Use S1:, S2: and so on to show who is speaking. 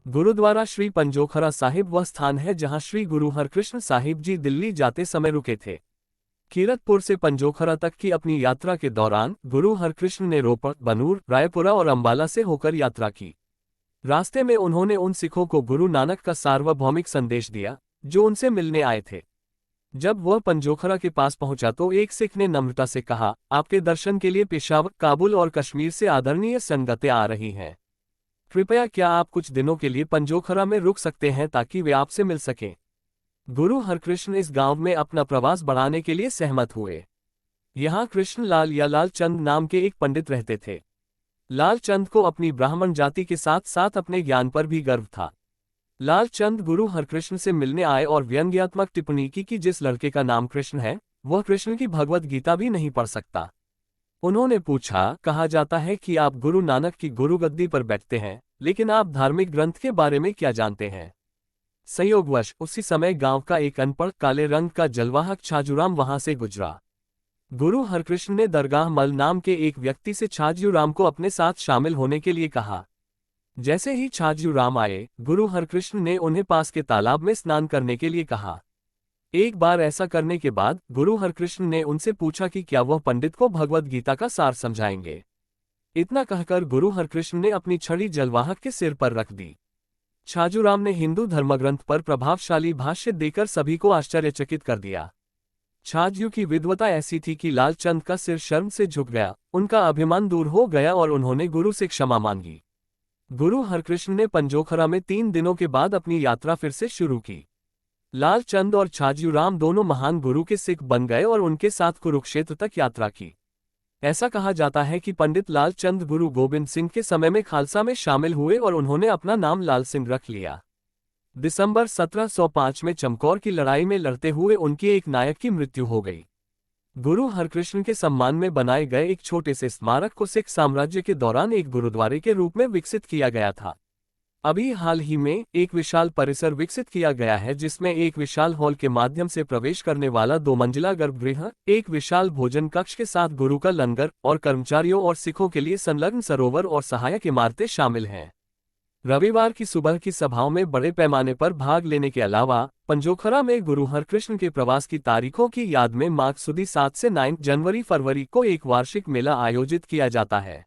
S1: गुरुद्वारा श्री पंजोखरा साहिब वह स्थान है जहां श्री गुरु हरकृष्ण साहिब जी दिल्ली जाते समय रुके थे। कीरतपुर से पंजोखरा तक की अपनी यात्रा के दौरान गुरु हरकृष्ण ने रोपड़, बनूर, रायपुरा और अंबाला से होकर यात्रा की। रास्ते में उन्होंने उन सिखों को गुरु नानक का सार्वभौमिक संदेश दिया जो उनसे मिलने आए थे। जब वह पंजोखरा के पास पहुंचा तो एक सिख ने नम्रता से कहा, आपके दर्शन के लिए पेशावर, काबुल और कश्मीर से आदरणीय संगतें आ रही हैं। कृपया क्या आप कुछ दिनों के लिए पंजोखरा में रुक सकते हैं ताकि वे आपसे मिल सकें। गुरु हरकृष्ण इस गांव में अपना प्रवास बढ़ाने के लिए सहमत हुए। यहाँ कृष्ण लाल या लाल चंद नाम के एक पंडित रहते थे। लाल चंद को अपनी ब्राह्मण जाति के साथ साथ अपने ज्ञान पर भी गर्व था। लाल चंद गुरु हरकृष्ण से मिलने आए और व्यंग्यात्मक टिप्पणी की कि जिस लड़के का नाम कृष्ण है वह कृष्ण की भगवत गीता भी नहीं पढ़ सकता। उन्होंने पूछा, कहा जाता है कि आप गुरु नानक की गुरुगद्दी पर बैठते हैं, लेकिन आप धार्मिक ग्रंथ के बारे में क्या जानते हैं। संयोगवश उसी समय गांव का एक अनपढ़ काले रंग का जलवाहक छाजूराम वहां से गुजरा। गुरु हरकृष्ण ने दरगाह मल नाम के एक व्यक्ति से छाजूराम को अपने साथ शामिल होने के लिए कहा। जैसे ही छाजूराम आए, गुरु हरकृष्ण ने उन्हें पास के तालाब में स्नान करने के लिए कहा। एक बार ऐसा करने के बाद गुरु हरकृष्ण ने उनसे पूछा कि क्या वह पंडित को भगवत गीता का सार समझाएंगे। इतना कहकर गुरु हरकृष्ण ने अपनी छड़ी जलवाहक के सिर पर रख दी। छाजूराम ने हिंदू धर्मग्रंथ पर प्रभावशाली भाष्य देकर सभी को आश्चर्यचकित कर दिया। छाजू की विद्वता ऐसी थी कि लालचंद का सिर शर्म से झुक गया, उनका अभिमान दूर हो गया और उन्होंने गुरु से क्षमा मांगी। गुरु हरकृष्ण ने पंजोखरा में 3 दिनों के बाद अपनी यात्रा फिर से शुरू की। लालचंद और छाजूराम दोनों महान गुरु के सिख बन गए और उनके साथ कुरुक्षेत्र तक यात्रा की। ऐसा कहा जाता है कि पंडित लालचंद गुरु गोबिंद सिंह के समय में खालसा में शामिल हुए और उन्होंने अपना नाम लाल सिंह रख लिया। दिसंबर 1705 में चमकौर की लड़ाई में लड़ते हुए उनके एक नायक की मृत्यु हो गई। गुरु हरकृष्ण के सम्मान में बनाए गए एक छोटे से स्मारक को सिख साम्राज्य के दौरान एक गुरुद्वारे के रूप में विकसित किया गया था। अभी हाल ही में एक विशाल परिसर विकसित किया गया है जिसमें एक विशाल हॉल के माध्यम से प्रवेश करने वाला 2 मंजिला गर्भगृह, एक विशाल भोजन कक्ष के साथ गुरु का लंगर और कर्मचारियों और सिखों के लिए संलग्न सरोवर और सहायक इमारतें शामिल हैं। रविवार की सुबह की सभाओं में बड़े पैमाने पर भाग लेने के अलावा पंजोखरा में गुरु हरकृष्ण के प्रवास की तारीखों की याद में मार्च सुदी 7 से 9 जनवरी फरवरी को एक वार्षिक मेला आयोजित किया जाता है।